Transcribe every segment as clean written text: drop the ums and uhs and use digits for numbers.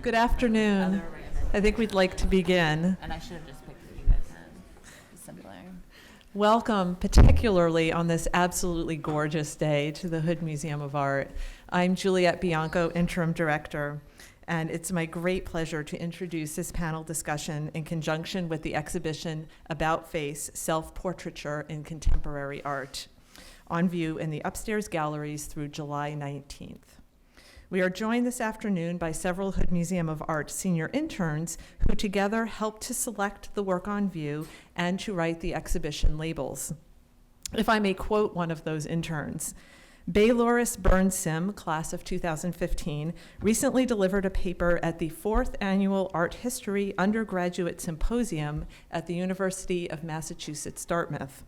Good afternoon. I think we'd like to begin. And I should have just picked what you guys had. Simpler. Welcome, particularly on this absolutely gorgeous day, to the Hood Museum of Art. I'm Juliette Bianco, Interim Director, and it's my great pleasure to introduce this panel discussion in conjunction with the exhibition About Face, Self-Portraiture in Contemporary Art, on view in the upstairs galleries through July 19th. We are joined this afternoon by several Hood Museum of Art senior interns who together helped to select the work on view and to write the exhibition labels. If I may quote one of those interns, Bayloris Burnsim, class of 2015, recently delivered a paper at the 4th Annual Art History Undergraduate Symposium at the University of Massachusetts, Dartmouth.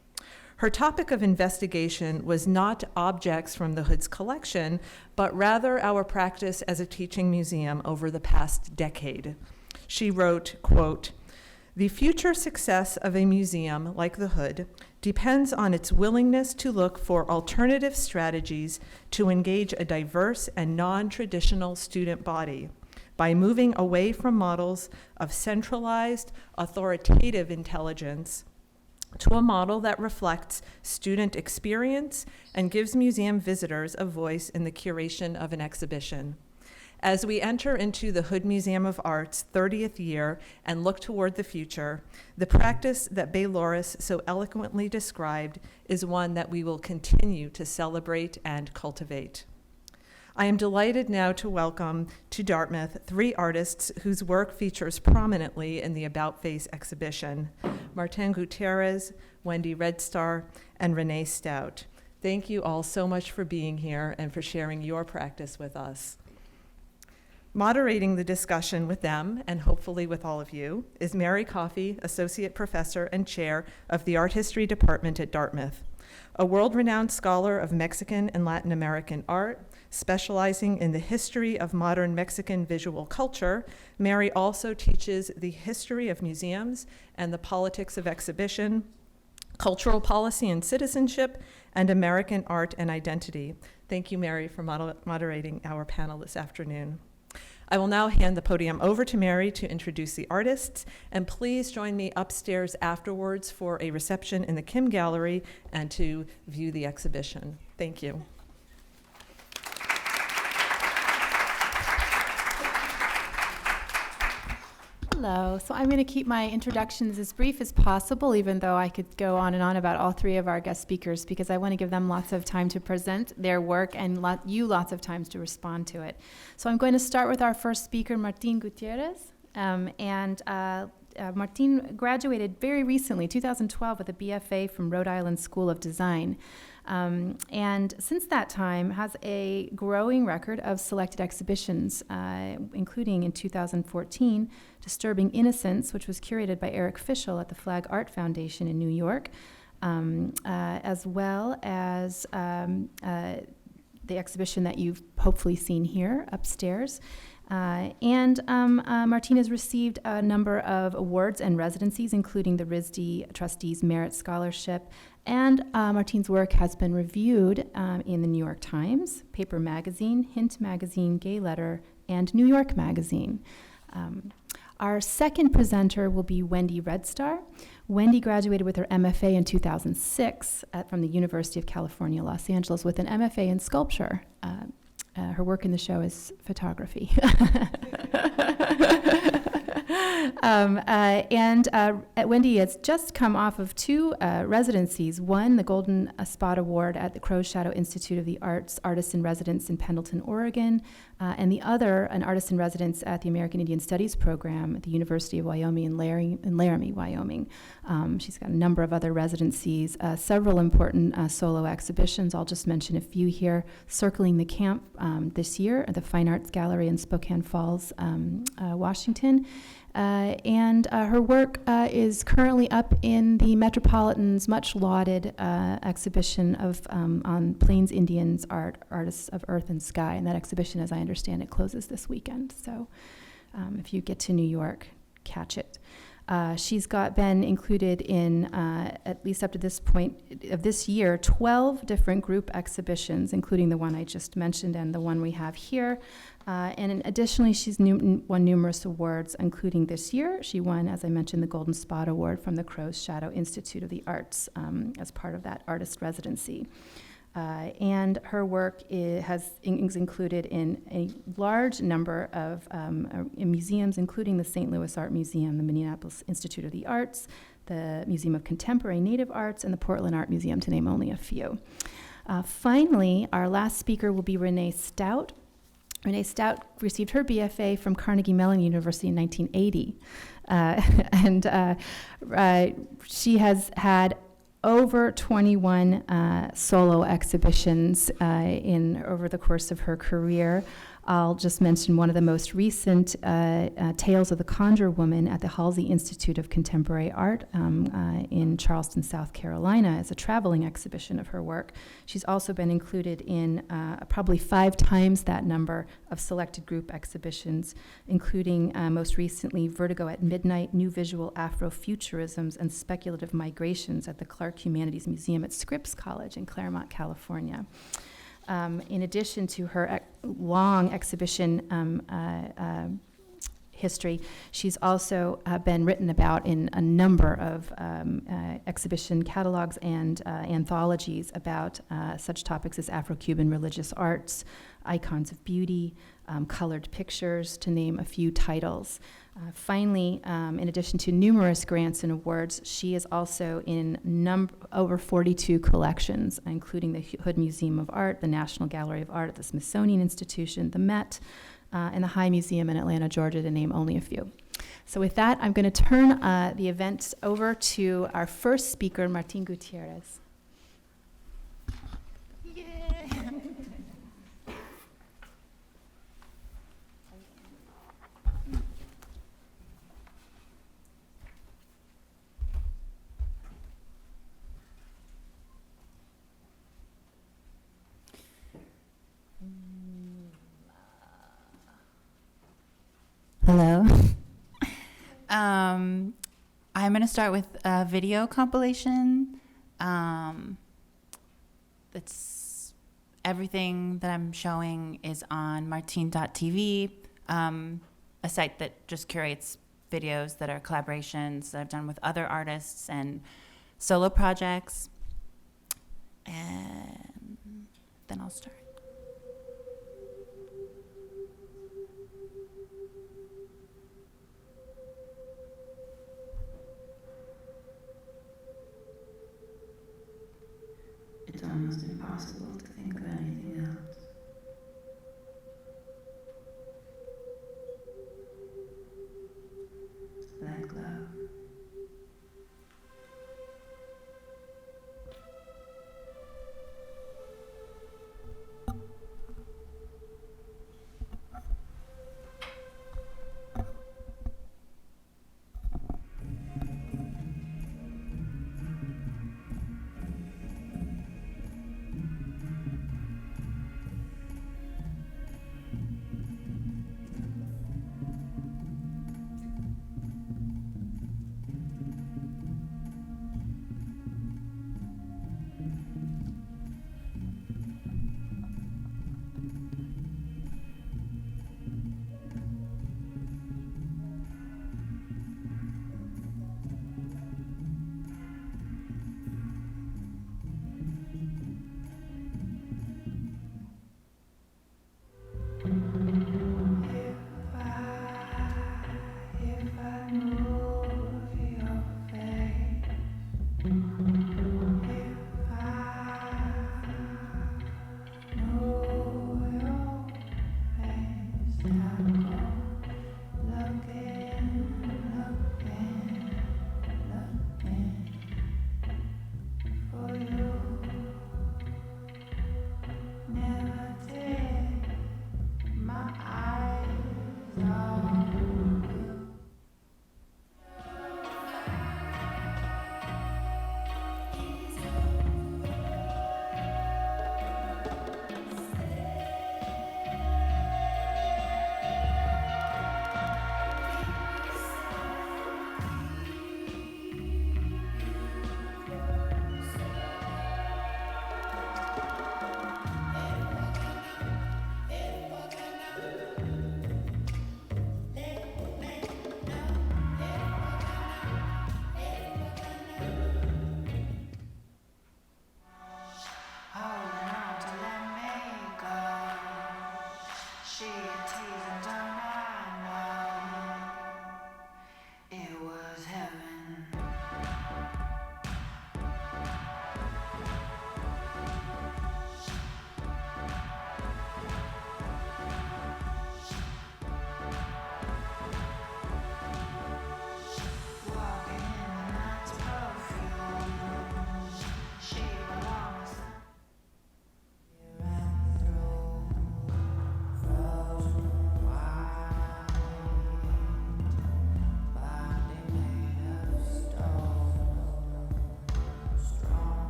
Her topic of investigation was not objects from the Hood's collection, but rather our practice as a teaching museum over the past decade. She wrote, quote, "The future success of a museum like the Hood depends on its willingness to look for alternative strategies to engage a diverse and non-traditional student body by moving away from models of centralized, authoritative intelligence to a model that reflects student experience and gives museum visitors a voice in the curation of an exhibition. As we enter into the Hood Museum of Art's 30th year and look toward the future, the practice that Bayloris so eloquently described is one that we will continue to celebrate and cultivate. I am delighted now to welcome to Dartmouth 3 artists whose work features prominently in the About Face exhibition: Martín Gutierrez, Wendy Red Star, and Renée Stout. Thank you all so much for being here and for sharing your practice with us. Moderating the discussion with them, and hopefully with all of you, is Mary Coffey, Associate Professor and Chair of the Art History Department at Dartmouth. A world-renowned scholar of Mexican and Latin American art, specializing in the history of modern Mexican visual culture, Mary also teaches the history of museums and the politics of exhibition, cultural policy and citizenship, and American art and identity. Thank you, Mary, for moderating our panel this afternoon. I will now hand the podium over to Mary to introduce the artists, and please join me upstairs afterwards for a reception in the Kim Gallery and to view the exhibition. Thank you. Hello. So I'm going to keep my introductions as brief as possible, even though I could go on and on about all 3 of our guest speakers, because I want to give them lots of time to present their work and you lots of times to respond to it. So I'm going to start with our first speaker, Martín Gutierrez. Martín graduated very recently, 2012, with a BFA from Rhode Island School of Design. And since that time has a growing record of selected exhibitions, including in 2014, Disturbing Innocence, which was curated by Eric Fischel at the Flag Art Foundation in New York, as well as the exhibition that you've hopefully seen here upstairs. Martín has received a number of awards and residencies, including the RISD Trustees Merit Scholarship, and Martín's work has been reviewed in the New York Times, Paper Magazine, Hint Magazine, Gay Letter, and New York Magazine. Our second presenter will be Wendy Red Star. Wendy graduated with her MFA in 2006 from the University of California, Los Angeles, with an MFA in sculpture. Her work in the show is photography. Wendy has just come off of 2 residencies. One, the Golden Spot Award at the Crow's Shadow Institute of the Arts, Artist in Residence in Pendleton, Oregon, and the other, an Artist in Residence at the American Indian Studies program at the University of Wyoming in Laramie, Wyoming. She's got a number of other residencies, several important solo exhibitions. I'll just mention a few here. Circling the Camp this year at the Fine Arts Gallery in Spokane Falls, Washington. Her work is currently up in the Metropolitan's much lauded exhibition of on Plains Indians art, Artists of Earth and Sky, and that exhibition, as I understand it, closes this weekend. So if you get to New York, catch it. She's been included in, at least up to this point of this year, 12 different group exhibitions, including the one I just mentioned and the one we have here. And additionally, she's won numerous awards, including this year. She won, as I mentioned, the Golden Spot Award from the Crow's Shadow Institute of the Arts as part of that artist residency. And her work is included in a large number of museums, including the St. Louis Art Museum, the Minneapolis Institute of the Arts, the Museum of Contemporary Native Arts, and the Portland Art Museum, to name only a few. Finally, our last speaker will be Renée Stout. Renée Stout received her BFA from Carnegie Mellon University in 1980. She has had over 21 solo exhibitions over the course of her career. I'll just mention one of the most recent, Tales of the Conjur Woman at the Halsey Institute of Contemporary Art in Charleston, South Carolina, as a traveling exhibition of her work. She's also been included in probably 5 times that number of selected group exhibitions, including most recently Vertigo at Midnight, New Visual Afrofuturisms and Speculative Migrations at the Clark Humanities Museum at Scripps College in Claremont, California. In addition to her long exhibition history, she's also been written about in a number of exhibition catalogs and anthologies about such topics as Afro-Cuban religious arts, icons of beauty, colored pictures, to name a few titles. Finally, in addition to numerous grants and awards, she is also in over 42 collections, including the Hood Museum of Art, the National Gallery of Art at the Smithsonian Institution, the Met, and the High Museum in Atlanta, Georgia, to name only a few. So with that, I'm going to turn the event over to our first speaker, Martín Gutierrez. Hello. I'm going to start with a video compilation. That's everything that I'm showing is on martin.tv, a site that just curates videos that are collaborations that I've done with other artists and solo projects. And then I'll start. It's almost impossible to think of anything else. Let love.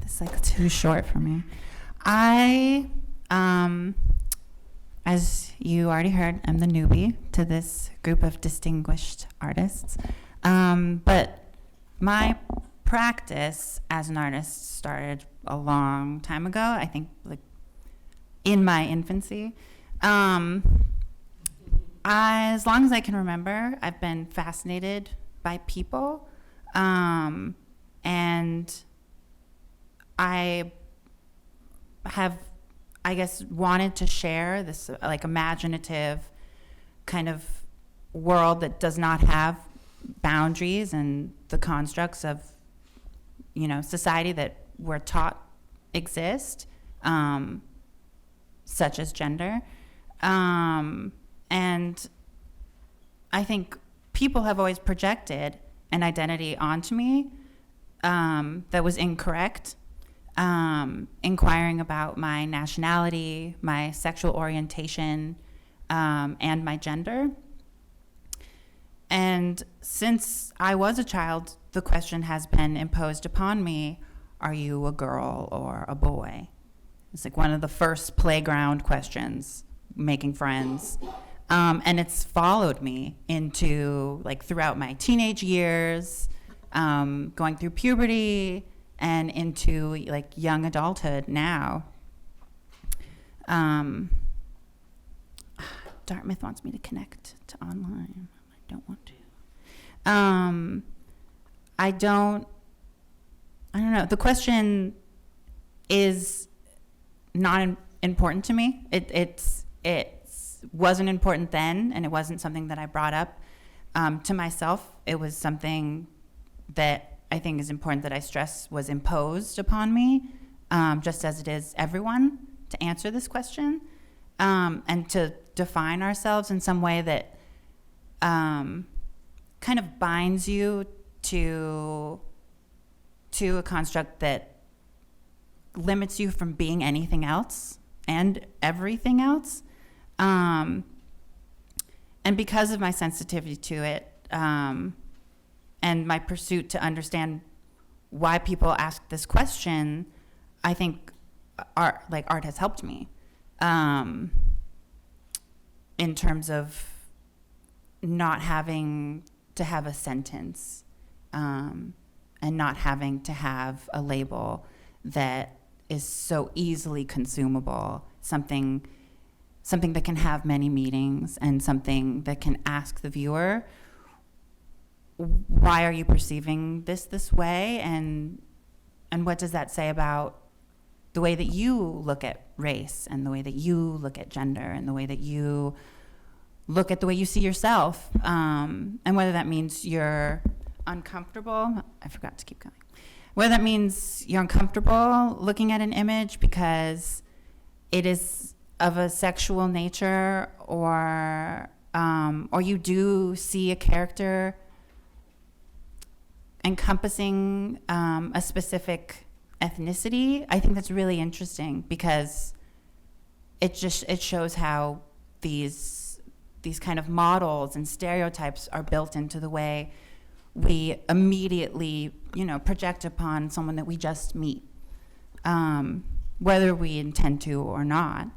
This is like too short for me. I, as you already heard, I'm the newbie to this group of distinguished artists. But my practice as an artist started a long time ago, I think like in my infancy. As long as I can remember, I've been fascinated by people, and I have, I guess, wanted to share this like imaginative kind of world that does not have boundaries and the constructs of, you know, society that we're taught exist, such as gender. And I think people have always projected an identity onto me that was incorrect, inquiring about my nationality, my sexual orientation, and my gender. And since I was a child, the question has been imposed upon me, are you a girl or a boy? It's like one of the first playground questions, making friends. And it's followed me into, like, throughout my teenage years, going through puberty, and into, like, young adulthood now. Dartmouth wants me to connect to online. I don't want to. I don't know. The question is not important to me. It wasn't important then, and it wasn't something that I brought up to myself. It was something that I think is important that I stress was imposed upon me, just as it is everyone, to answer this question, and to define ourselves in some way that kind of binds you to a construct that limits you from being anything else and everything else. And because of my sensitivity to it, and my pursuit to understand why people ask this question, I think art has helped me, in terms of not having to have a sentence, and not having to have a label that is so easily consumable, something that can have many meanings, and something that can ask the viewer, why are you perceiving this way, and what does that say about the way that you look at race, and the way that you look at gender, and the way that you look at the way you see yourself, and whether that means you're uncomfortable. I forgot to keep going. Whether that means you're uncomfortable looking at an image because it is of a sexual nature, or you do see a character encompassing a specific ethnicity. I think that's really interesting, because it shows how these kind of models and stereotypes are built into the way we immediately, project upon someone that we just meet, whether we intend to or not.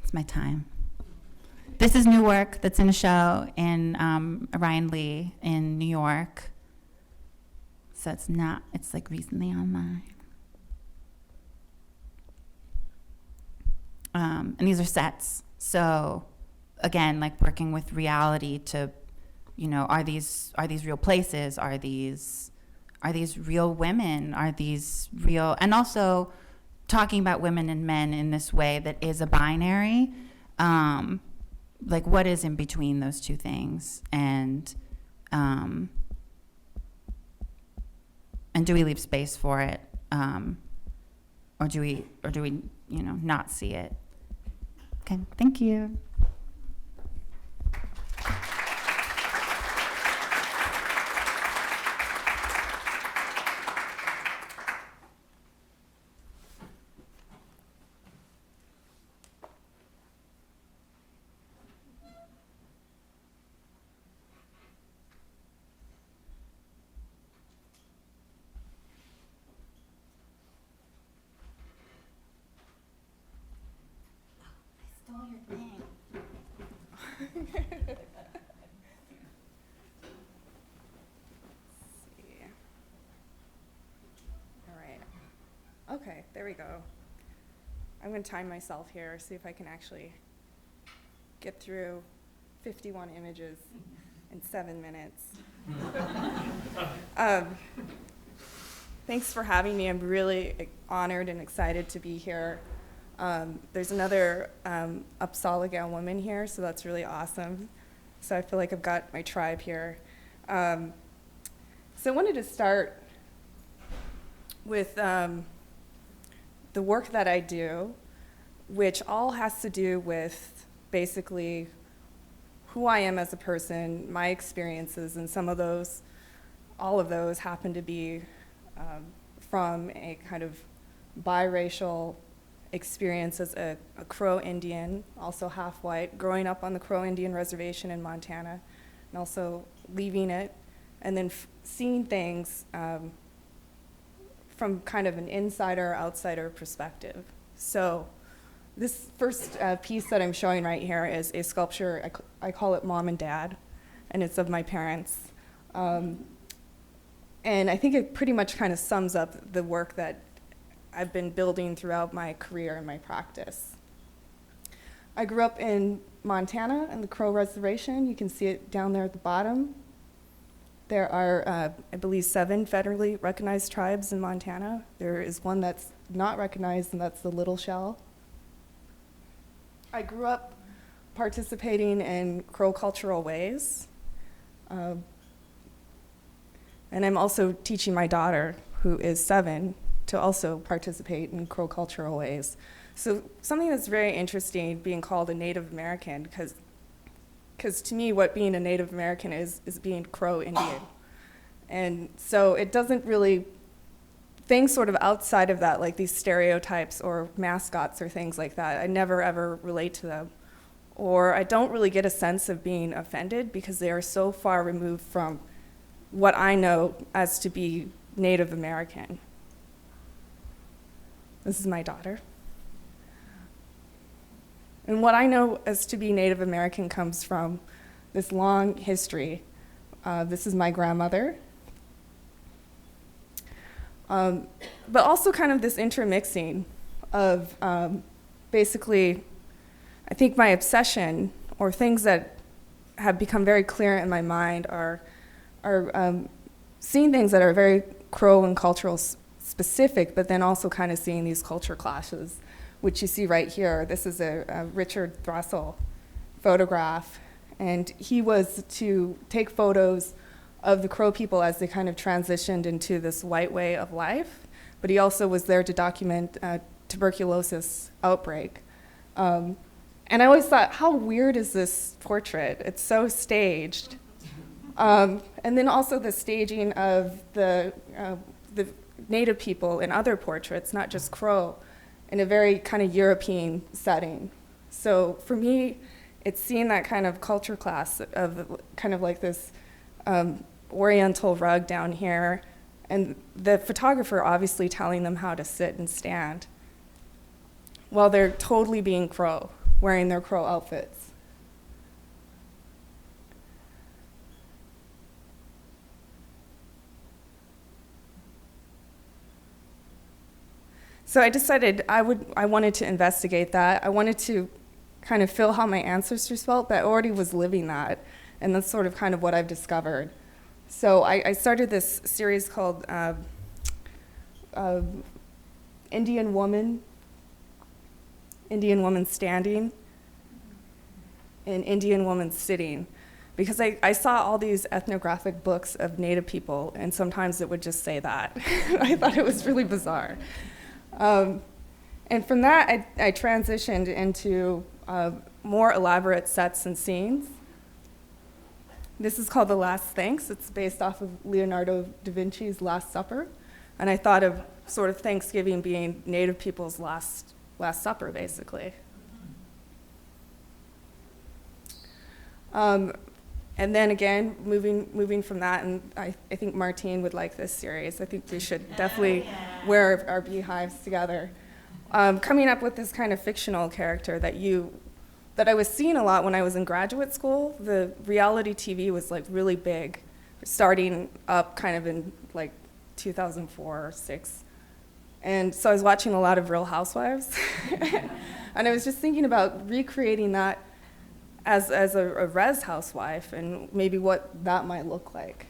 It's my time. This is new work that's in a show in Ryan Lee in New York. So it's like recently online. And these are sets. So again, like working with reality to, are these real places? Are these real women? Are these real, and also talking about women and men in this way that is a binary, like what is in between those two things, and do we leave space for it, or do we not see it? Okay, thank you. there we go. I'm going to time myself here, see if I can actually get through 51 images in 7 minutes. Thanks for having me. I'm really honored and excited to be here. There's another Uppsala woman here, so that's really awesome. So I feel like I've got my tribe here. So I wanted to start with the work that I do, which all has to do with basically who I am as a person, my experiences, and all of those happen to be from a kind of biracial experience as a Crow Indian, also half white, growing up on the Crow Indian reservation in Montana, and also leaving it, and then seeing things from kind of an insider-outsider perspective. So this first piece that I'm showing right here is a sculpture, I call it Mom and Dad, and it's of my parents. And I think it pretty much kind of sums up the work that I've been building throughout my career and my practice. I grew up in Montana in the Crow Reservation. You can see it down there at the bottom. There are, I believe, 7 federally recognized tribes in Montana. There is one that's not recognized, and that's the Little Shell. I grew up participating in Crow cultural ways. And I'm also teaching my daughter, who is 7, to also participate in Crow cultural ways. So something that's very interesting being called a Native American, because to me what being a Native American is being Crow Indian. And so it doesn't really, things sort of outside of that, like these stereotypes or mascots or things like that, I never ever relate to them. Or I don't really get a sense of being offended because they are so far removed from what I know as to be Native American. This is my daughter. And what I know as to be Native American comes from this long history. This is my grandmother. But also kind of this intermixing of basically, I think my obsession or things that have become very clear in my mind are seeing things that are very Crow and cultural specific, but then also kind of seeing these culture clashes, which you see right here. This is a Richard Thrussell photograph, and he was to take photos of the Crow people as they kind of transitioned into this white way of life, but he also was there to document tuberculosis outbreak. And I always thought, how weird is this portrait? It's so staged. And then also the staging of the Native people in other portraits, not just Crow, in a very kind of European setting. So for me, it's seeing that kind of culture class of kind of like this oriental rug down here, and the photographer obviously telling them how to sit and stand while they're totally being Crow, wearing their Crow outfits. So I decided I wanted to investigate that. I wanted to kind of feel how my ancestors felt, but I already was living that, and that's sort of kind of what I've discovered. So I started this series called Indian Woman Standing and Indian Woman Sitting, because I saw all these ethnographic books of Native people, and sometimes it would just say that. I thought it was really bizarre. And from that, I transitioned into more elaborate sets and scenes. This is called The Last Thanks. It's based off of Leonardo da Vinci's Last Supper. And I thought of sort of Thanksgiving being Native people's last supper, basically. And then again, moving from that, and I think Martín would like this series. I think we should definitely wear our beehives together. Coming up with this kind of fictional character that I was seeing a lot when I was in graduate school. The reality TV was like really big, starting up kind of in like 2004 or 6. And so I was watching a lot of Real Housewives. And I was just thinking about recreating that as a res housewife and maybe what that might look like.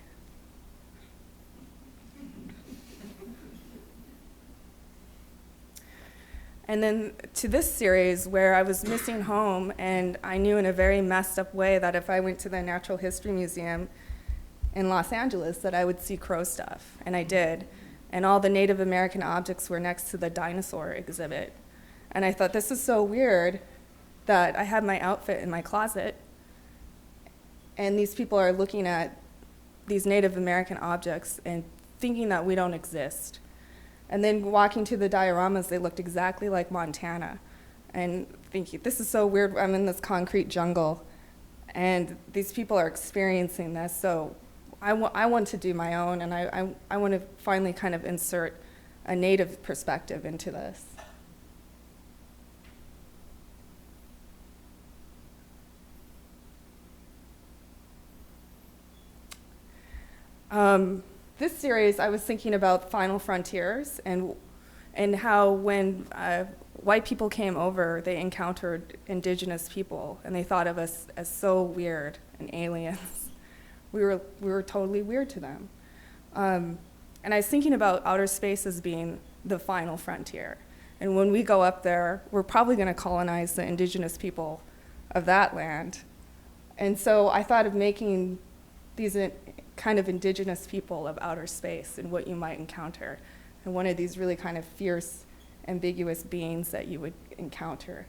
And then to this series where I was missing home, and I knew in a very messed up way that if I went to the Natural History Museum in Los Angeles that I would see crow stuff, and I did. And all the Native American objects were next to the dinosaur exhibit. And I thought, this is so weird that I have my outfit in my closet, and these people are looking at these Native American objects and thinking that we don't exist. And then walking to the dioramas, they looked exactly like Montana. And thinking, this is so weird, I'm in this concrete jungle, and these people are experiencing this, so I want to do my own, and I want to finally kind of insert a Native perspective into this. This series, I was thinking about Final Frontiers and how when white people came over, they encountered indigenous people, and they thought of us as so weird and aliens. We were totally weird to them. And I was thinking about outer space as being the final frontier. And when we go up there, we're probably going to colonize the indigenous people of that land. And so I thought of making these kind of indigenous people of outer space and what you might encounter, and one of these really kind of fierce, ambiguous beings that you would encounter.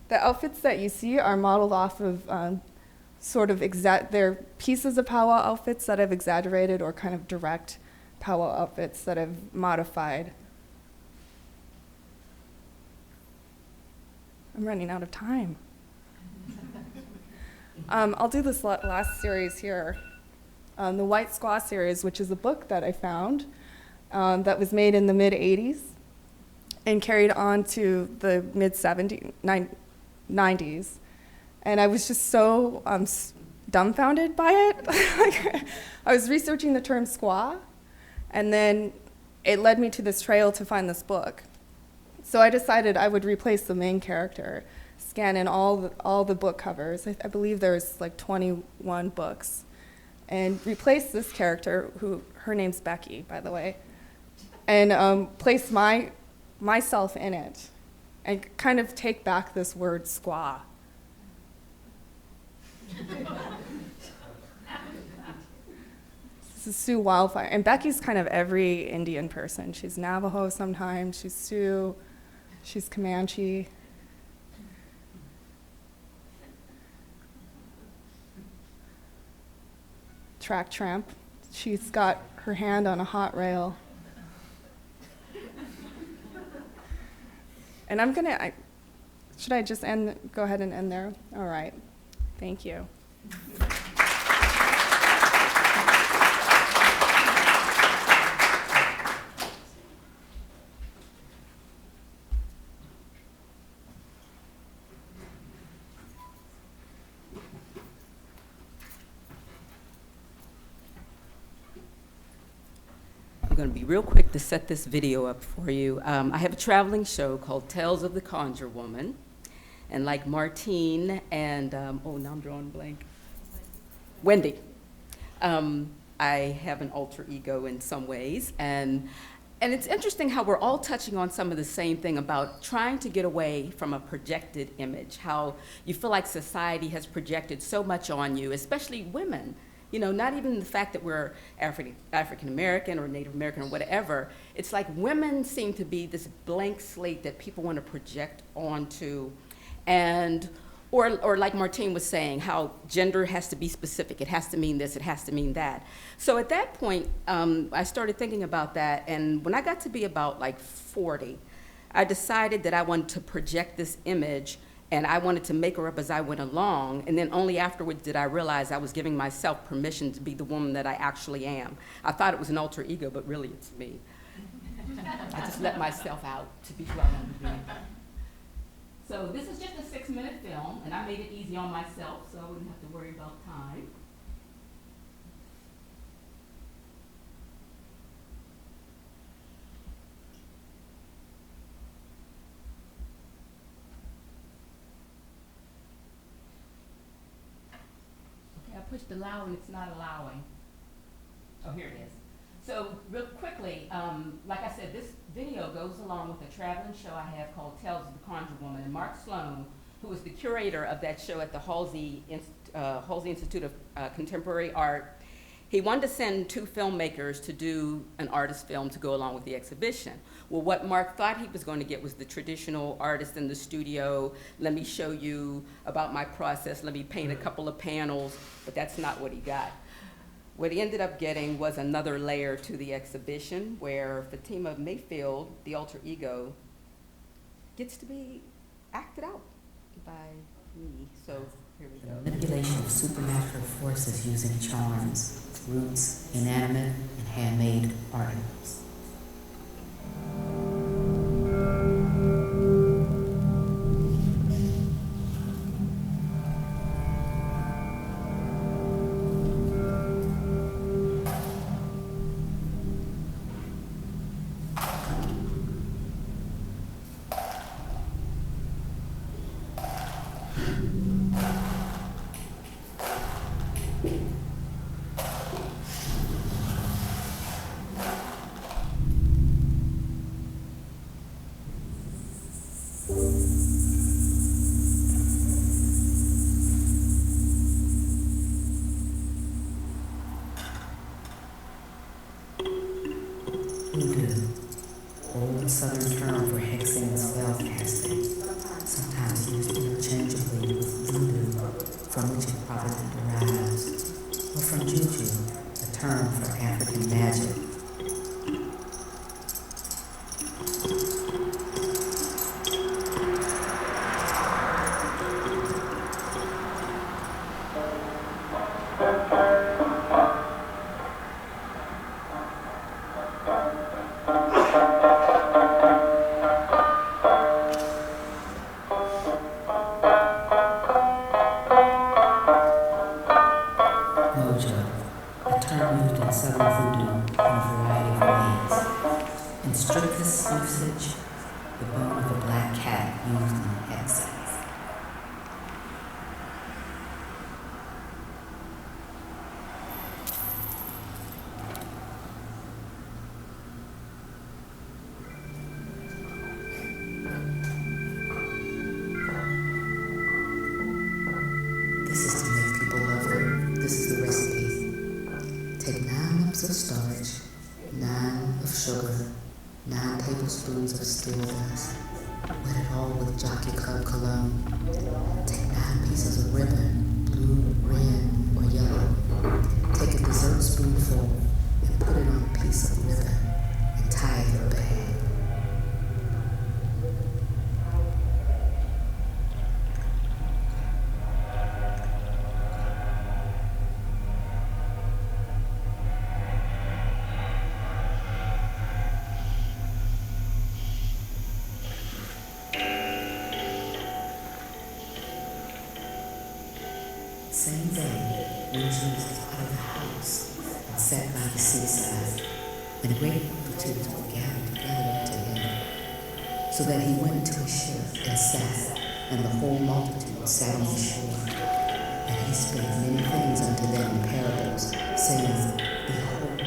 The outfits that you see are modeled off of they're pieces of powwow outfits that I've exaggerated, or kind of direct powwow outfits that I've modified. I'm running out of time. I'll do this last series here, the White Squaw series, which is a book that I found that was made in the mid-'80s and carried on to the mid-'90s. And I was just so dumbfounded by it. Like, I was researching the term squaw, and then it led me to this trail to find this book. So I decided I would replace the main character, scan in all the book covers. I believe there's like 21 books, and replace this character, her name's Becky, by the way, and place myself in it, and kind of take back this word squaw. This is Sioux Wildfire, and Becky's kind of every Indian person. She's Navajo sometimes, she's Sioux, she's Comanche. Track tramp. She's got her hand on a hot rail. And should I just go ahead and end there? All right, thank you. I'm going to be real quick to set this video up for you. I have a traveling show called Tales of the Conjur Woman. And like Martín and, now I'm drawing a blank, Wendy. I have an alter ego in some ways. And it's interesting how we're all touching on some of the same thing about trying to get away from a projected image, how you feel like society has projected so much on you, especially women. You know, not even the fact that we're African American or Native American or whatever. It's like women seem to be this blank slate that people want to project onto, or like Martín was saying, how gender has to be specific. It has to mean this. It has to mean that. So at that point, I started thinking about that, and when I got to be about like 40, I decided that I wanted to project this image. And I wanted to make her up as I went along, and then only afterwards did I realize I was giving myself permission to be the woman that I actually am. I thought it was an alter ego, but really it's me. I just let myself out to be who I wanted to be. So this is just a 6-minute film, and I made it easy on myself so I wouldn't have to worry about time. pushed allow and it's not allowing. Oh, here it is. So real quickly, like I said, this video goes along with a traveling show I have called Tales of the Conjur Woman. And Mark Sloan, who is the curator of that show at the Halsey Institute of Contemporary Art, he wanted to send 2 filmmakers to do an artist film to go along with the exhibition. Well, what Mark thought he was going to get was the traditional artist in the studio, let me show you about my process, let me paint a couple of panels, but that's not what he got. What he ended up getting was another layer to the exhibition where Fatima Mayfield, the alter ego, gets to be acted out by me. So here we go. Manipulation of supernatural forces using charms, roots, inanimate, and handmade articles. Voodoo, old southern term for hexing and spell casting, sometimes used interchangeably with voodoo, from which it probably derives, or from juju, a term for African magic. Same day, when she was out of the house and sat by the seaside, and a great multitude were gathered together to him, so that he went into a ship and sat, and the whole multitude sat on the shore. And he spake many things unto them in parables, saying, Behold,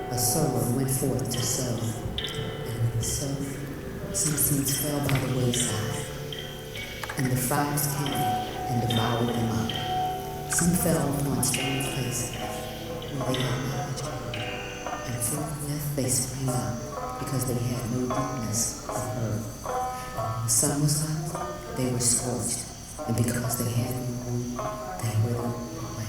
a sower went forth to sow, and when he sowed, some seeds fell by the wayside, and the fowls came and devoured them up. Some fell upon stony places, where they had not much earth, and forthwith they sprang up, because they had no deepness of earth. And when the sun was up, they were scorched, and because they had no root, they withered away.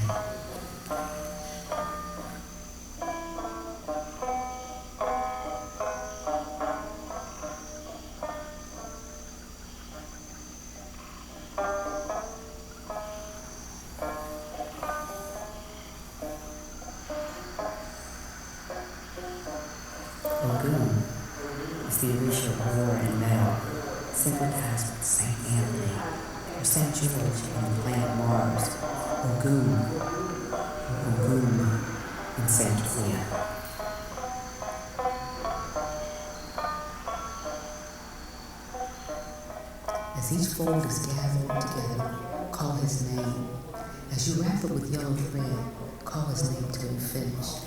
Ogun is the erasure of war and metal, syncretized with St. Anthony, or St. George on the planet Mars, Ogun, or Ogun in St. Clea. As each fold is gathered together, call his name. As you wrap it with yellow thread, call his name till you finish.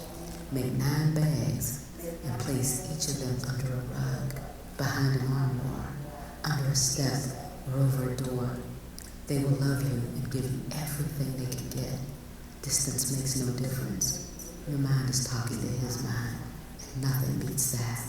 Make 9 bags and place each of them under a rug, behind an armoire, under a step, or over a door. They will love you and give you everything they can get. Distance makes no difference. Your mind is talking to his mind, and nothing beats that.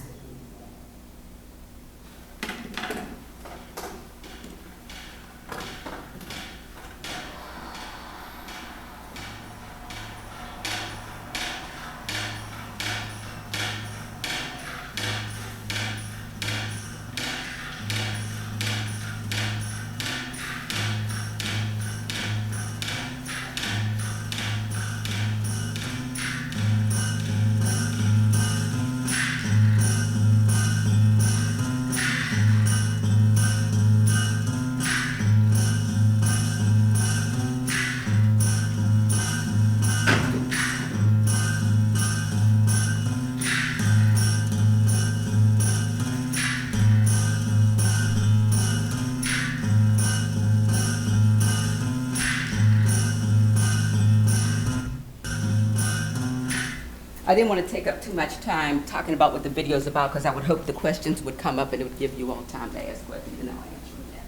I didn't want to take up too much time talking about what the video is about because I would hope the questions would come up and it would give you all time to ask questions and I'll answer them.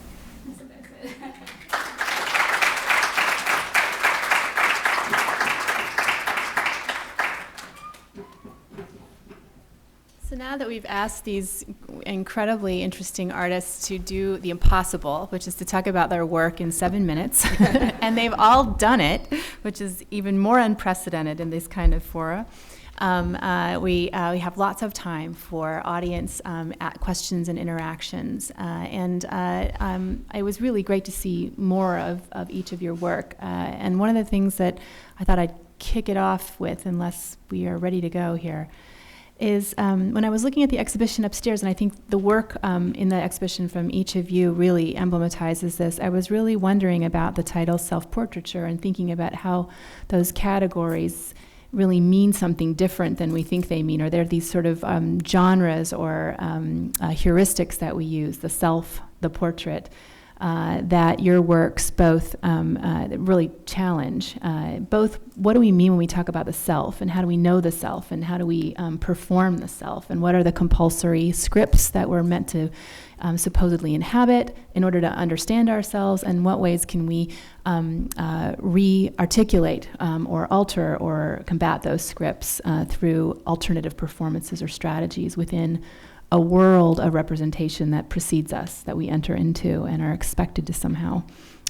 So that's it. So now that we've asked these incredibly interesting artists to do the impossible, which is to talk about their work in 7 minutes, and they've all done it, which is even more unprecedented in this kind of fora, we have lots of time for audience questions and interactions. It was really great to see more of each of your work. And one of the things that I thought I'd kick it off with, unless we are ready to go here, is when I was looking at the exhibition upstairs, and I think the work in the exhibition from each of you really emblematizes this, I was really wondering about the title Self-Portraiture and thinking about how those categories really mean something different than we think they mean, or they're these sort of genres or heuristics that we use, the self, the portrait, that your works both really challenge. Both, what do we mean when we talk about the self, and how do we know the self, and how do we perform the self, and what are the compulsory scripts that we're meant to supposedly inhabit in order to understand ourselves, and what ways can we re-articulate or alter or combat those scripts through alternative performances or strategies within a world of representation that precedes us, that we enter into and are expected to somehow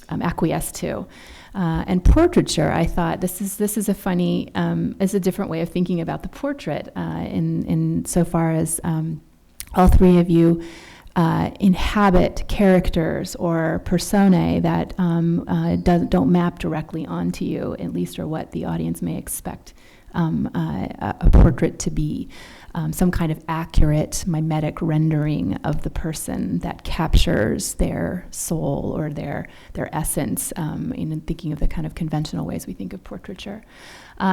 acquiesce to. And portraiture, I thought, this is a funny, it's a different way of thinking about the portrait in so far as all three of you inhabit characters or personae that don't map directly onto you, at least, or what the audience may expect a portrait to be. Some kind of accurate mimetic rendering of the person that captures their soul or their essence in thinking of the kind of conventional ways we think of portraiture.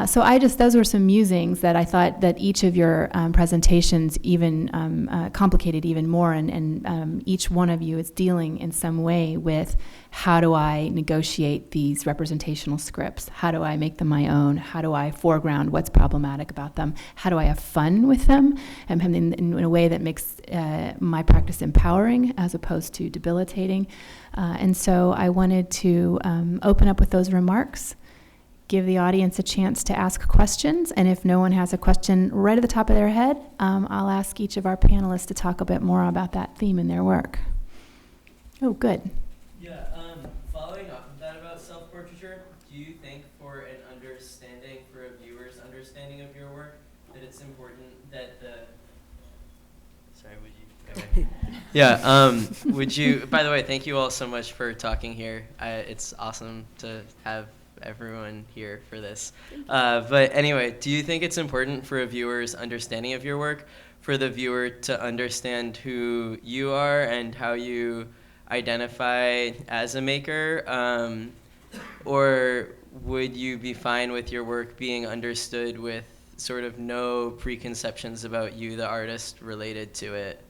So those were some musings that I thought that each of your presentations even complicated even more, and each one of you is dealing in some way with how do I negotiate these representational scripts? How do I make them my own? How do I foreground what's problematic about them? How do I have fun with them? And in a way that makes my practice empowering as opposed to debilitating. And so I wanted to open up with those remarks, give the audience a chance to ask questions, and if no one has a question right at the top of their head, I'll ask each of our panelists to talk a bit more about that theme in their work. Oh, good. Yeah, following off of that about self-portraiture, do you think for a viewer's understanding of your work, that it's important that would you, by the way, thank you all so much for talking here. It's awesome to have everyone here for this. But anyway, do you think it's important for a viewer's understanding of your work for the viewer to understand who you are and how you identify as a maker? Or would you be fine with your work being understood with sort of no preconceptions about you, the artist, related to it?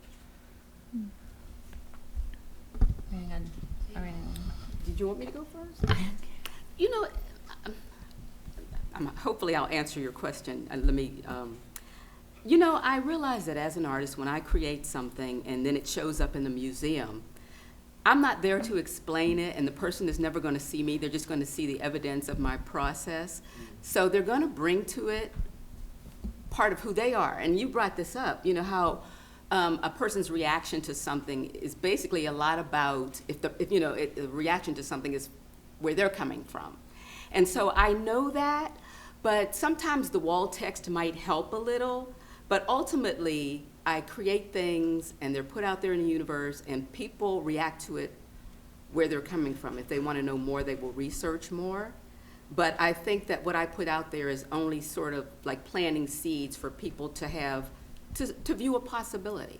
Did you want me to go first? You know, hopefully I'll answer your question. Let me, I realize that as an artist, when I create something and then it shows up in the museum, I'm not there to explain it, and the person is never going to see me. They're just going to see the evidence of my process. So they're going to bring to it part of who they are. And you brought this up, how a person's reaction to something is basically a lot about the reaction to something is where they're coming from. And so I know that, but sometimes the wall text might help a little, but ultimately I create things and they're put out there in the universe and people react to it where they're coming from. If they want to know more, they will research more. But I think that what I put out there is only sort of like planting seeds for people to have, to view a possibility.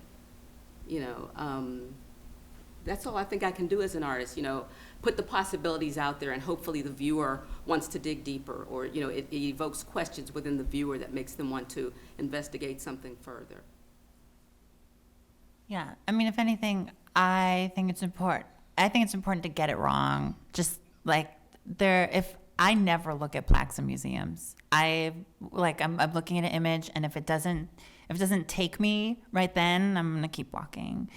That's all I think I can do as an artist, put the possibilities out there and hopefully the viewer wants to dig deeper, or, it evokes questions within the viewer that makes them want to investigate something further. Yeah, I mean, if anything, I think it's important. I think it's important to get it wrong. Just like if I never look at plaques in museums, I'm looking at an image, and if it doesn't take me right then, I'm gonna keep walking,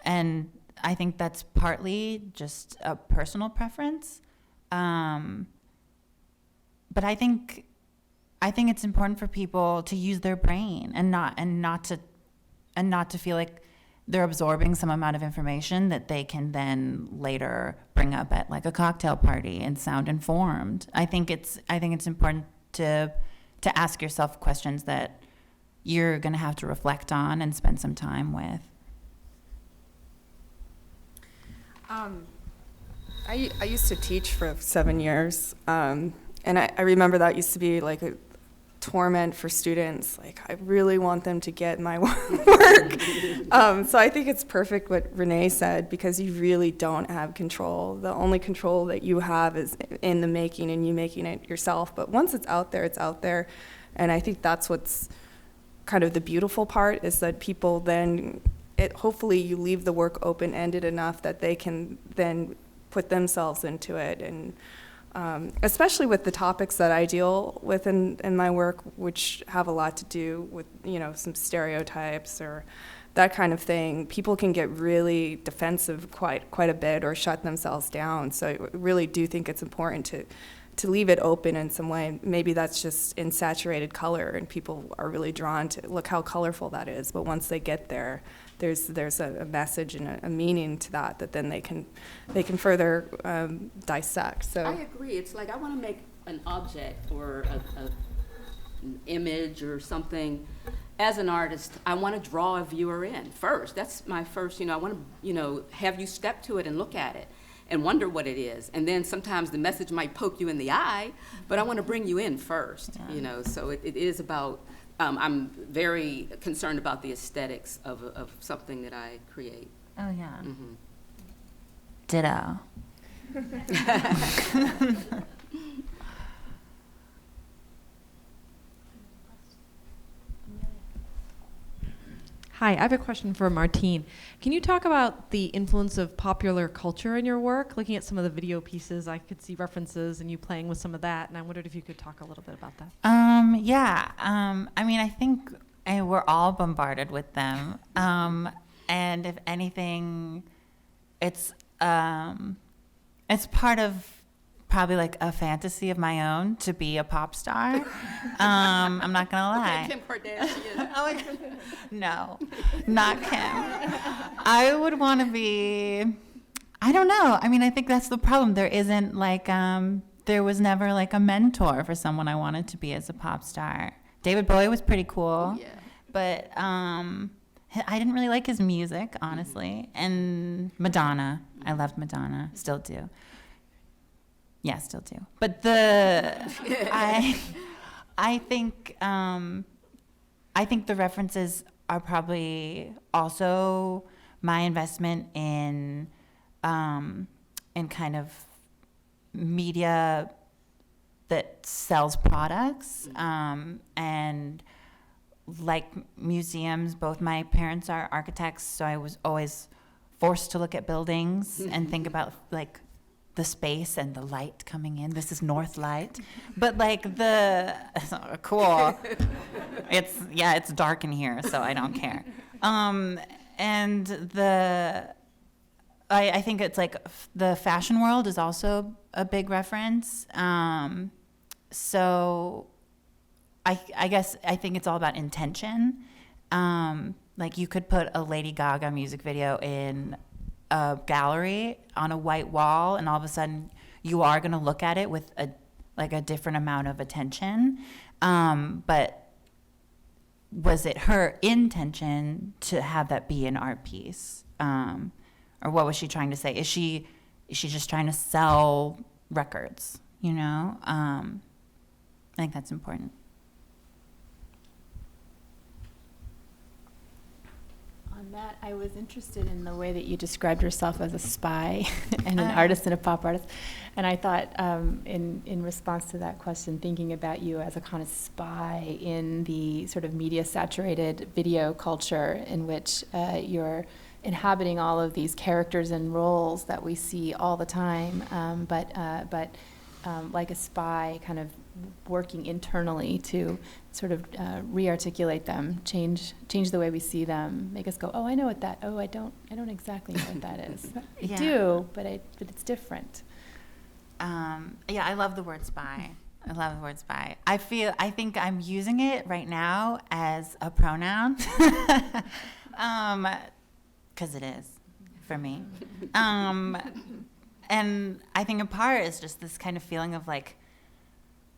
and I think that's partly just a personal preference, but I think it's important for people to use their brain and not to feel like they're absorbing some amount of information that they can then later bring up at like a cocktail party and sound informed. I think it's important to ask yourself questions that you're going to have to reflect on and spend some time with. I used to teach for 7 years, and I remember that used to be like a torment for students. Like, I really want them to get my work. So I think it's perfect what Renee said, because you really don't have control. The only control that you have is in the making and you making it yourself. But once it's out there, it's out there. And I think that's what's kind of the beautiful part, is that people then, hopefully you leave the work open-ended enough that they can then put themselves into it. And especially with the topics that I deal with in my work, which have a lot to do with, some stereotypes or that kind of thing, people can get really defensive quite a bit or shut themselves down. So I really do think it's important to leave it open in some way. Maybe that's just in saturated color and people are really drawn to look how colorful that is. But once they get there, there's a message and a meaning to that then they can further dissect. So I agree. It's like I want to make an object or an image or something. As an artist, I want to draw a viewer in first. That's my first, I want to, have you step to it and look at it and wonder what it is. And then sometimes the message might poke you in the eye, but I want to bring you in first, So it is about, I'm very concerned about the aesthetics of something that I create. Oh, yeah. Mm-hmm. Ditto. Hi, I have a question for Martín. Can you talk about the influence of popular culture in your work? Looking at some of the video pieces, I could see references and you playing with some of that, and I wondered if you could talk a little bit about that. Yeah. I mean, I think we're all bombarded with them. And if anything, it's part of probably like a fantasy of my own to be a pop star. I'm not gonna lie. Kim Kardashian. Oh my God. No, not Kim. I would want to be, I don't know. I mean, I think that's the problem. There isn't like, there was never like a mentor for someone I wanted to be as a pop star. David Bowie was pretty cool, Yeah. but I didn't really like his music, honestly. And Madonna, I loved Madonna, still do. Yeah, still do. But I think the references are probably also my investment in kind of media that sells products, and like museums. Both my parents are architects, so I was always forced to look at buildings and think about like the space and the light coming in. This is north light, but like cool. It's dark in here, so I don't care. And I think it's like the fashion world is also a big reference. So I guess I think it's all about intention. Like you could put a Lady Gaga music video in a gallery on a white wall, and all of a sudden you are going to look at it with a different amount of attention. But was it her intention to have that be an art piece? Or what was she trying to say? Is she just trying to sell records? I think that's important. On that, I was interested in the way that you described yourself as a spy and an artist and a pop artist. And I thought, in response to that question, thinking about you as a kind of spy in the sort of media-saturated video culture in which you're inhabiting all of these characters and roles that we see all the time, but like a spy, kind of working internally to sort of re-articulate them, change the way we see them, make us go, oh, I know what that. Oh, I don't exactly know what that is. I do, but it's different. I love the word spy. I love the word spy. I think I'm using it right now as a pronoun, because it is for me. And I think in part is just this kind of feeling of like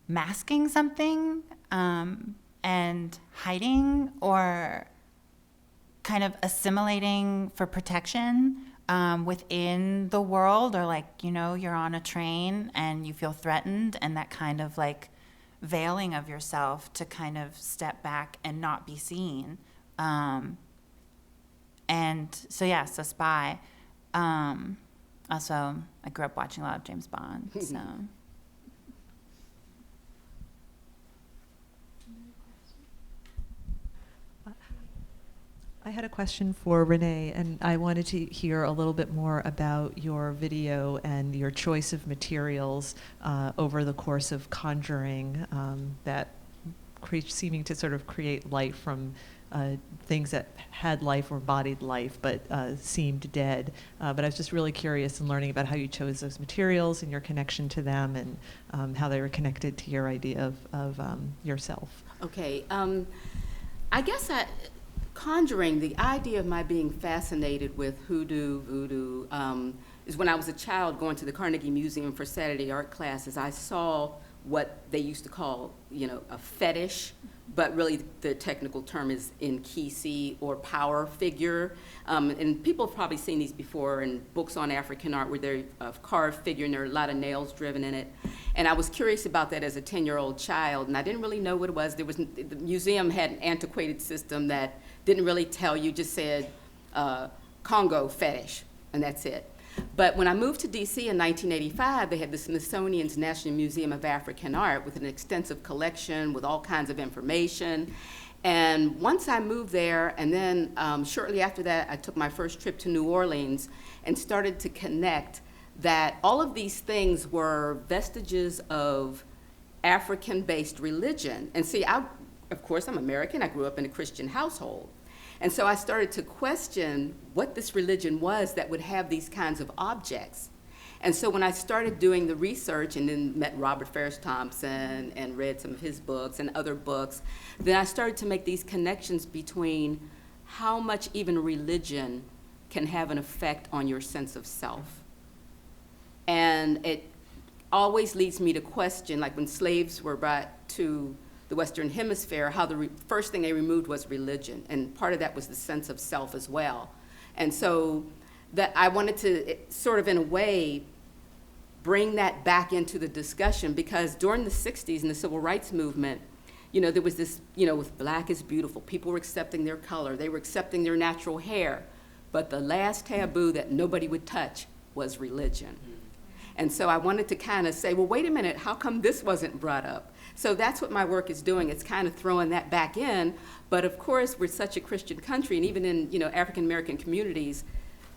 masking something and hiding or kind of assimilating for protection within the world, or like, you're on a train and you feel threatened, and that kind of like veiling of yourself to kind of step back and not be seen. And so spy. Also, I grew up watching a lot of James Bond, so. I had a question for Renee, and I wanted to hear a little bit more about your video and your choice of materials over the course of conjuring that seeming to sort of create life from things that had life or embodied life but seemed dead. But I was just really curious in learning about how you chose those materials and your connection to them, and how they were connected to your idea of yourself. Okay. I guess conjuring, the idea of my being fascinated with hoodoo, voodoo, is when I was a child going to the Carnegie Museum for Saturday art classes. I saw what they used to call, a fetish, but really the technical term is Nkisi, or power figure. And people have probably seen these before in books on African art where they're a carved figure and there are a lot of nails driven in it. And I was curious about that as a 10-year-old child, and I didn't really know what it was. The museum had an antiquated system that didn't really tell you, just said Congo Fetish, and that's it. But when I moved to DC in 1985, they had the Smithsonian's National Museum of African Art with an extensive collection with all kinds of information. And once I moved there, and then shortly after that, I took my first trip to New Orleans and started to connect that all of these things were vestiges of African-based religion. And see, of course, I'm American. I grew up in a Christian household. And so I started to question what this religion was that would have these kinds of objects. And so when I started doing the research and then met Robert Ferris Thompson and read some of his books and other books, then I started to make these connections between how much even religion can have an effect on your sense of self. And it always leads me to question, like when slaves were brought to the Western Hemisphere, how the first thing they removed was religion, and part of that was the sense of self as well. And so that I wanted to sort of, in a way, bring that back into the discussion, because during the 60s in the Civil Rights Movement, there was this, with Black is beautiful, people were accepting their color, they were accepting their natural hair, but the last taboo that nobody would touch was religion. And so I wanted to kind of say, well, wait a minute, how come this wasn't brought up? So that's what my work is doing. It's kind of throwing that back in. But of course, we're such a Christian country, and even in African American communities,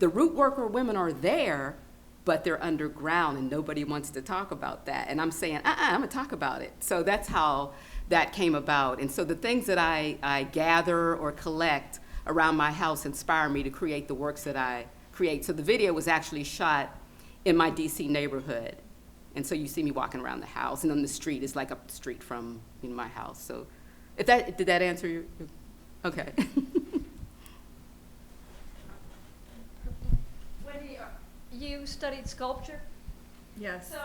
the root worker women are there, but they're underground and nobody wants to talk about that. And I'm saying, I'm gonna talk about it. So that's how that came about. And so the things that I gather or collect around my house inspire me to create the works that I create. So the video was actually shot in my DC neighborhood. And so you see me walking around the house, and on the street is like up the street from my house. So did that answer your okay. Wendy, you studied sculpture? Yes. So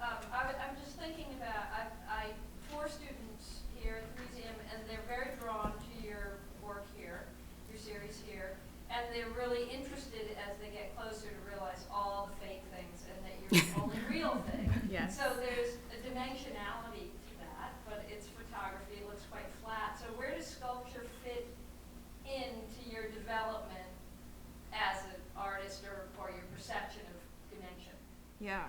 I'm just thinking about, I 4 students here at the museum, and they're very drawn to your work here, your series here, and they're really interested as they get closer to realize all the fake things and that you're the only real thing. Yes. So there's a dimensionality to that, but it's photography, it looks quite flat. So where does sculpture fit into your development as an artist or your perception of dimension? Yeah.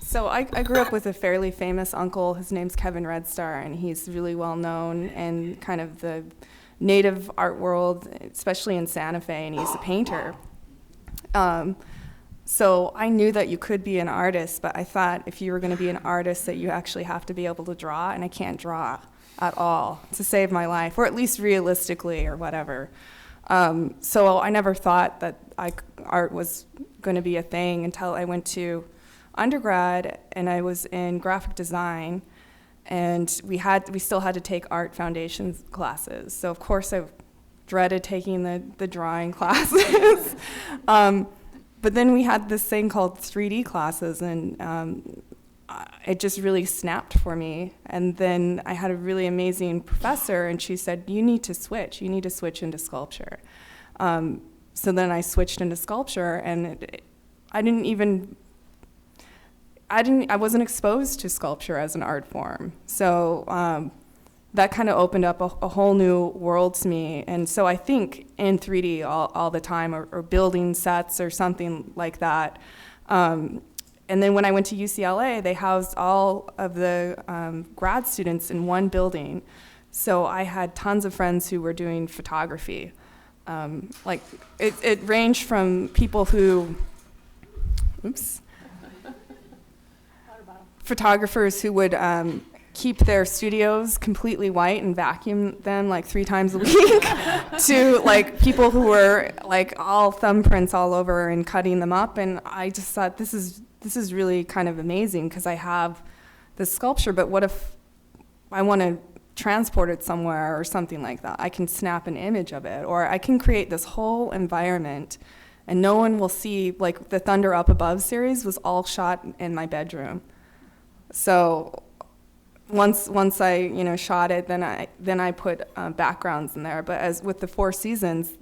So I grew up with a fairly famous uncle. His name's Kevin Red Star, and he's really well known in kind of the native art world, especially in Santa Fe, and he's a painter. So I knew that you could be an artist, but I thought if you were going to be an artist that you actually have to be able to draw, and I can't draw at all to save my life, or at least realistically or whatever. So I never thought that art was going to be a thing until I went to undergrad, and I was in graphic design, and we still had to take art foundations classes. So of course I dreaded taking the drawing classes. But then we had this thing called 3D classes, and it just really snapped for me. And then I had a really amazing professor, and she said, you need to switch into sculpture. So then I switched into sculpture, and I wasn't exposed to sculpture as an art form. So that kind of opened up a whole new world to me. And so I think in 3D all the time, or building sets or something like that. And then when I went to UCLA, they housed all of the grad students in one building. So I had tons of friends who were doing photography. Like it ranged from people who, photographers who would keep their studios completely white and vacuum them like 3 times a week to like people who were like all thumbprints all over and cutting them up. And I just thought this is really kind of amazing, because I have this sculpture, but what if I want to transport it somewhere or something like that? I can snap an image of it, or I can create this whole environment and no one will see. Like the Thunder Up Above series was all shot in my bedroom. So once I shot it, then I put backgrounds in there. But as with the 4 seasons,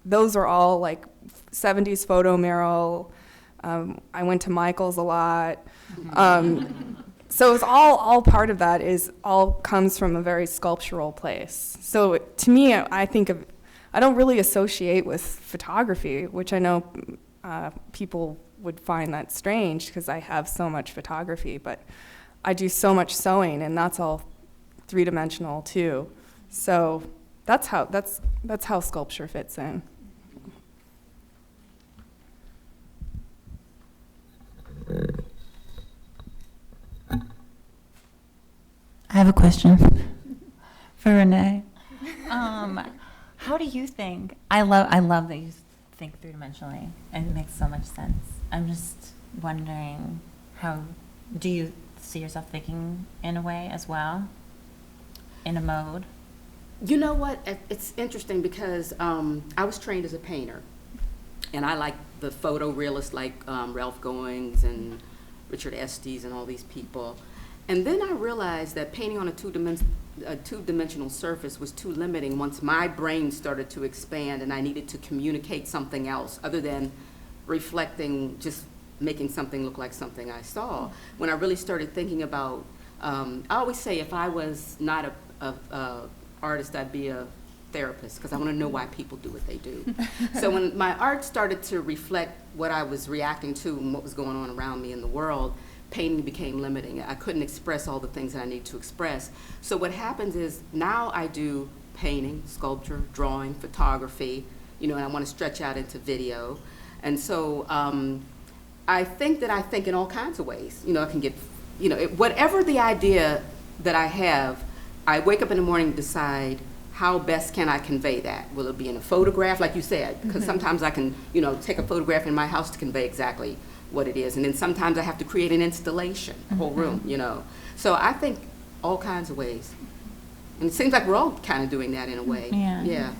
those are all like 70s photo mural. I went to Michael's a lot. So it's all part of that all comes from a very sculptural place. So to me, I don't really associate with photography, which I know people would find that strange because I have so much photography, but I do so much sewing, and that's all 3-dimensional too. So that's how sculpture fits in. I have a question for Renee. How do you think? I love that you think 3-dimensionally, and it makes so much sense. I'm just wondering, how do you see yourself thinking in a way as well, in a mode? You know what? It's interesting because I was trained as a painter, and I like the photorealists like Ralph Goings and Richard Estes and all these people. And then I realized that painting on a two-dimensional surface was too limiting once my brain started to expand and I needed to communicate something else other than reflecting, just making something look like something I saw. When I really started thinking about, I always say if I was not a artist, I'd be a therapist, because I want to know why people do what they do. So when my art started to reflect what I was reacting to and what was going on around me in the world, painting became limiting. I couldn't express all the things that I need to express. So what happens is now I do painting, sculpture, drawing, photography, and I want to stretch out into video. And so I think in all kinds of ways. You know, I can get, you know, whatever the idea that I have, I wake up in the morning and decide how best can I convey that. Will it be in a photograph, like you said? Because sometimes I can, you know, take a photograph in my house to convey exactly what it is. And then sometimes I have to create an installation, a whole room, you know. So I think all kinds of ways. And it seems like we're all kind of doing that in a way. Yeah. Yeah.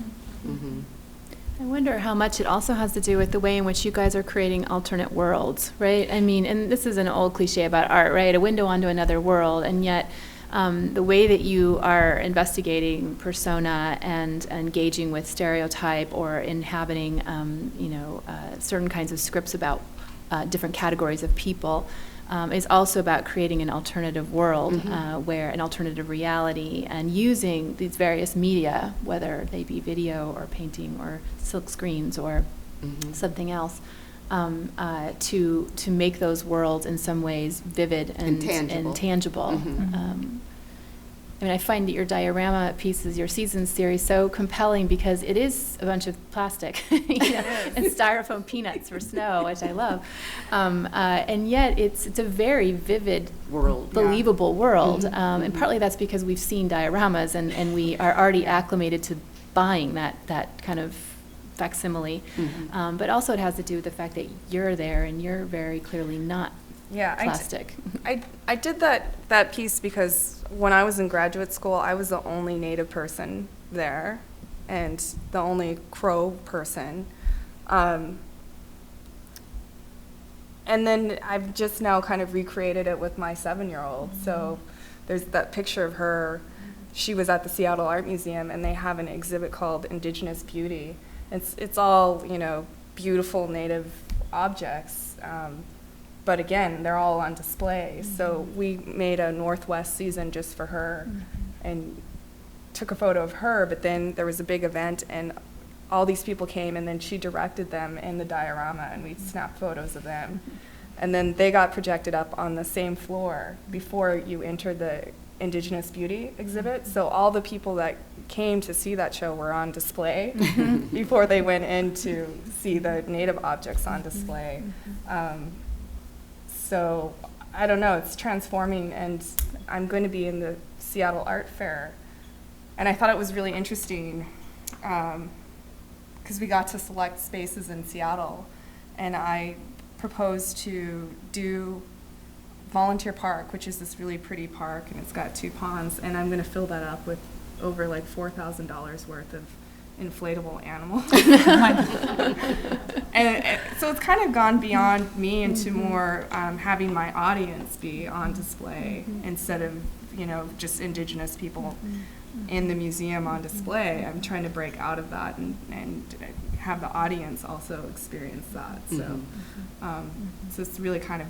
Mm-hmm. I wonder how much it also has to do with the way in which you guys are creating alternate worlds, right? I mean, and this is an old cliche about art, right? A window onto another world, and yet the way that you are investigating persona and engaging with stereotype or inhabiting, certain kinds of scripts about different categories of people is also about creating an alternative world, where an alternative reality, and using these various media, whether they be video or painting or silk screens or something else, to make those worlds in some ways vivid and tangible. I mean, I find that your diorama pieces, your seasons series, so compelling because it is a bunch of plastic, and styrofoam peanuts for snow, which I love, and yet it's a very vivid world, believable world, and partly that's because we've seen dioramas and we are already acclimated to buying that kind of facsimile, but also it has to do with the fact that you're there and you're very clearly not plastic. I did that piece because when I was in graduate school, I was the only Native person there and the only Crow person. And then I've just now kind of recreated it with my 7-year-old. So there's that picture of her. She was at the Seattle Art Museum, and they have an exhibit called Indigenous Beauty. It's all, you know, beautiful Native objects. But again, they're all on display. So we made a Northwest season just for her and took a photo of her, but then there was a big event and all these people came, and then she directed them in the diorama, and we snapped photos of them. And then they got projected up on the same floor before you entered the Indigenous Beauty exhibit. So all the people that came to see that show were on display before they went in to see the Native objects on display. So I don't know, it's transforming, and I'm going to be in the Seattle Art Fair. And I thought it was really interesting because we got to select spaces in Seattle, and I proposed to do Volunteer Park, which is this really pretty park, and it's got 2 ponds, and I'm going to fill that up with over like $4,000 worth of inflatable animals. and so it's kind of gone beyond me into more having my audience be on display instead of, you know, just Indigenous people in the museum on display. I'm trying to break out of that and have the audience also experience that. So, so it's really kind of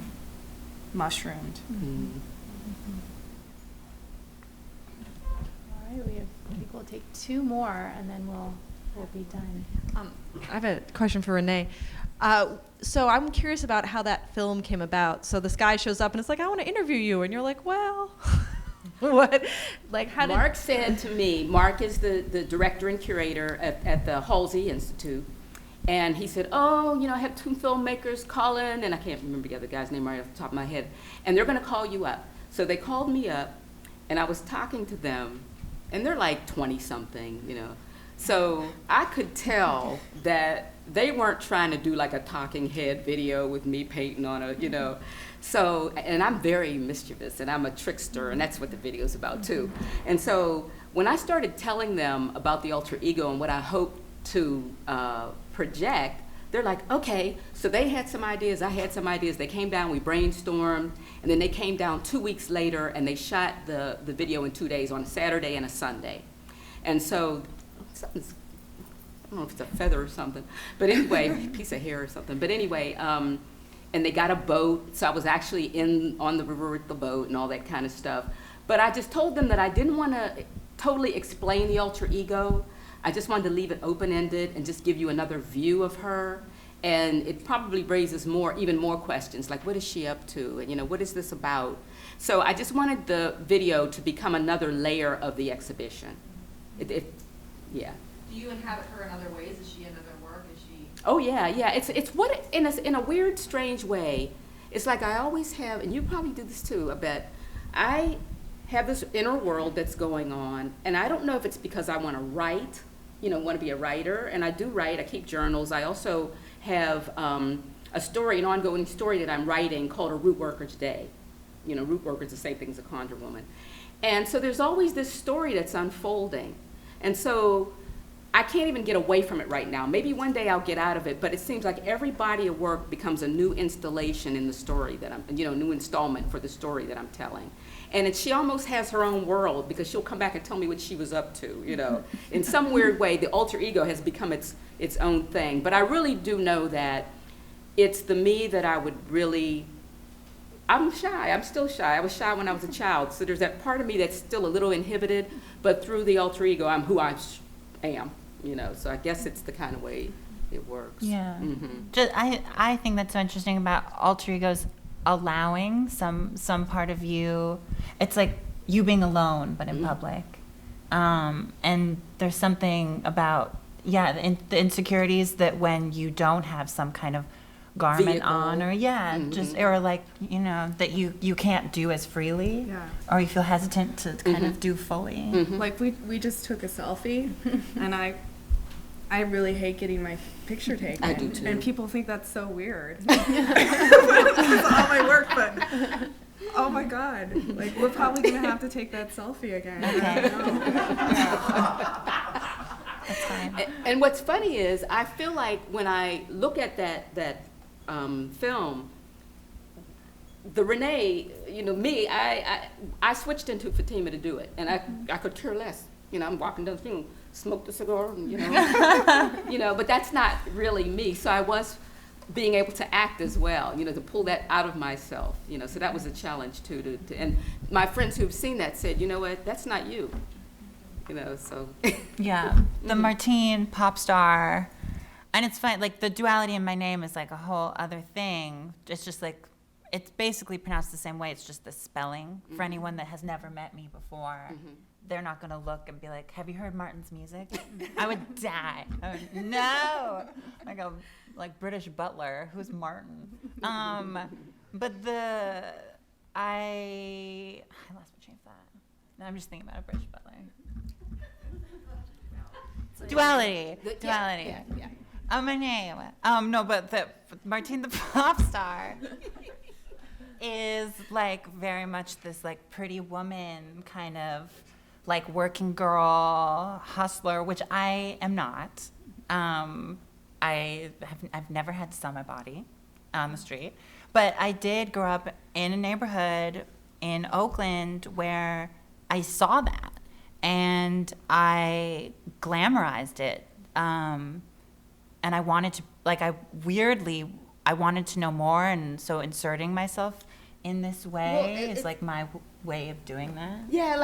mushroomed. All right, I think we'll take 2 more and then we'll be done. I have a question for Renee. So I'm curious about how that film came about. So this guy shows up and it's like, I want to interview you, and you're like, well, what? Like, how Mark said to me, Mark is the director and curator at the Halsey Institute, and he said, oh, you know, I have 2 filmmakers calling, and I can't remember the other guy's name right off the top of my head, and they're going to call you up. So they called me up, and I was talking to them, and they're like 20-something, you know. So I could tell that they weren't trying to do like a talking head video with me painting on a, you know. So, and I'm very mischievous, and I'm a trickster, and that's what the video's about too. And so when I started telling them about the alter ego and what I hoped to project, they're like, okay. So they had some ideas, I had some ideas. They came down, we brainstormed, and then they came down 2 weeks later, and they shot the video in 2 days, on a Saturday and a Sunday. And so something's, I don't know if it's a feather or something, but anyway, a piece of hair or something. But anyway, and they got a boat, so I was actually on the river with the boat and all that kind of stuff. But I just told them that I didn't want to totally explain the alter ego. I just wanted to leave it open-ended and just give you another view of her. And it probably raises even more questions, like what is she up to? And, you know, what is this about? So I just wanted the video to become another layer of the exhibition. Yeah. Do you inhabit her in other ways? Is she in other work? Is she? Oh yeah, yeah. It's what in a weird, strange way. It's like I always have, and you probably do this too. I bet I have this inner world that's going on, and I don't know if it's because I want to write, want to be a writer, and I do write. I keep journals. I also have a story, an ongoing story that I'm writing called A Root Worker's Day. Root workers the same thing as a Conjur woman, and so there's always this story that's unfolding, and so I can't even get away from it right now. Maybe one day I'll get out of it, but it seems like every body of work becomes a new installation in the story that new installment for the story that I'm telling. And she almost has her own world because she'll come back and tell me what she was up to, In some weird way, the alter ego has become its own thing. But I really do know that it's the me that I would really, I'm shy, I'm still shy. I was shy when I was a child. So there's that part of me that's still a little inhibited, but through the alter ego, I'm who I am. So I guess it's the kind of way it works. Yeah. I think that's so interesting about alter egos allowing some part of you. It's like you being alone, but in public. And there's something about, the insecurities that when you don't have some kind of garment Vehicle. On, or or like, that you can't do as freely, or you feel hesitant to kind of do fully. Like we just took a selfie, and I really hate getting my picture taken. I do too. And people think that's so weird. It's all my work, but oh my God, like we're probably gonna have to take that selfie again. Okay. That's fine. And what's funny is I feel like when I look at that film, the Renee, me, I switched into Fatima to do it, and I could care less. I'm walking down the street, smoked a cigar, and, but that's not really me. So I was being able to act as well, to pull that out of myself, so that was a challenge too. And my friends who've seen that said, you know what, that's not you, so. Yeah, the Martín pop star, and it's fine, like the duality in my name is like a whole other thing. It's just like, it's basically pronounced the same way, it's just the spelling. For anyone that has never met me before, they're not gonna look and be like, have you heard Martin's music? I would die. No! Like British butler, who's Martin? But I lost my train of thought. No, I'm just thinking about a British butler. Duality. Duality. Yeah. Oh, my name. No, but Martín the pop star is like very much this like pretty woman kind of like working girl hustler, which I am not. I've never had to sell my body on the street, but I did grow up in a neighborhood in Oakland where I saw that and I glamorized it. And I wanted to, like, I wanted to know more, and so inserting myself in this way is like my way of doing that. Yeah,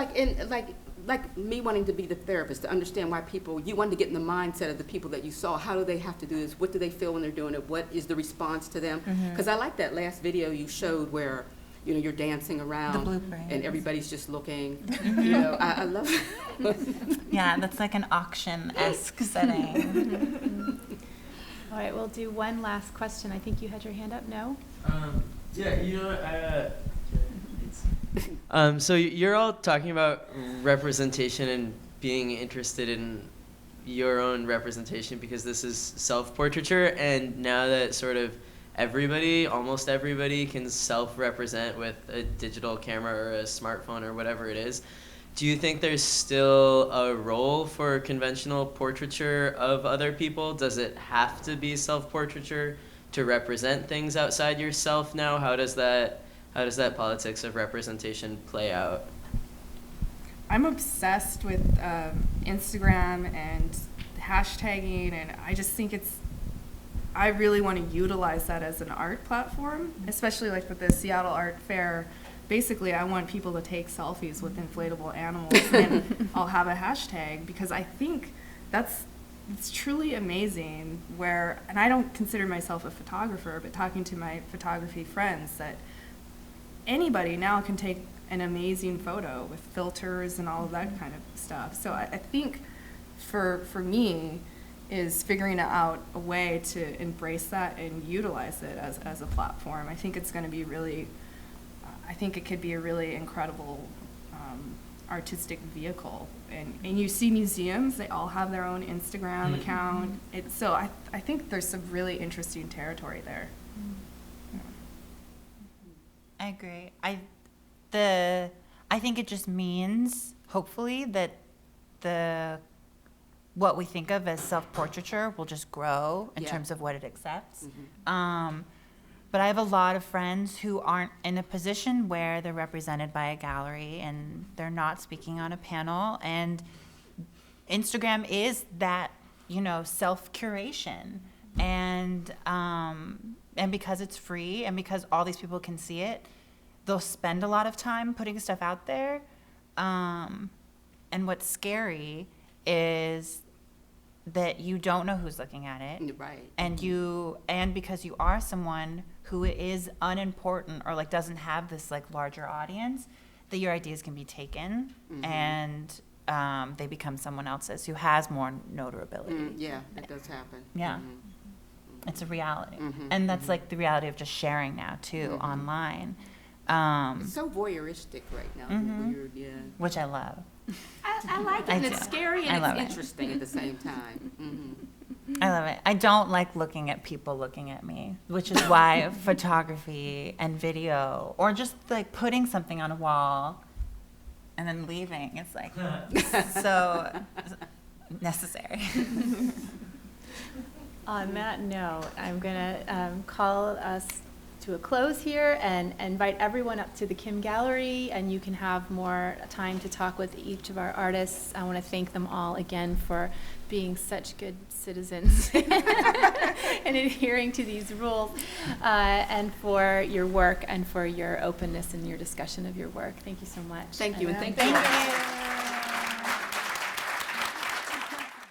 like me wanting to be the therapist, to understand why you wanted to get in the mindset of the people that you saw. How do they have to do this? What do they feel when they're doing it? What is the response to them? Because I like that last video you showed where, you're dancing around. The blueprint. And everybody's just looking. I love it. Yeah, that's like an auction-esque setting. All right, we'll do one last question. I think you had your hand up. No? So you're all talking about representation and being interested in your own representation because this is self-portraiture, and now that sort of almost everybody can self-represent with a digital camera or a smartphone or whatever it is, do you think there's still a role for conventional portraiture of other people? Does it have to be self-portraiture to represent things outside yourself now? How does that politics of representation play out? I'm obsessed with Instagram and hashtagging, and I just think I really want to utilize that as an art platform, especially like with the Seattle Art Fair. Basically, I want people to take selfies with inflatable animals, and I'll have a hashtag because I think it's truly amazing and I don't consider myself a photographer, but talking to my photography friends, that anybody now can take an amazing photo with filters and all of that kind of stuff. So I think for me, is figuring out a way to embrace that and utilize it as a platform. I think it's going to be really, I think it could be a really incredible artistic vehicle. And you see museums, they all have their own Instagram account. So I think there's some really interesting territory there. I agree. I think it just means, hopefully, that what we think of as self-portraiture will just grow in terms of what it accepts. But I have a lot of friends who aren't in a position where they're represented by a gallery and they're not speaking on a panel. And Instagram is that, self-curation. And because it's free and because all these people can see it, they'll spend a lot of time putting stuff out there. And what's scary is that you don't know who's looking at it. Right. And because you are someone who is unimportant or doesn't have this larger audience, that your ideas can be taken and they become someone else's who has more notability. Yeah, that does happen. Yeah. It's a reality. And that's the reality of just sharing now too, online. It's so voyeuristic right now. Weird, yeah. Which I love. I like it, and it's scary and it's interesting at the same time. I love it. I don't like looking at people looking at me, which is why photography and video, or just putting something on a wall and then leaving, it's so necessary. On that note, I'm going to call us to a close here and invite everyone up to the Kim Gallery, and you can have more time to talk with each of our artists. I want to thank them all again for being such good citizens and adhering to these rules, and for your work and for your openness and your discussion of your work. Thank you so much. Thank you, and thank you.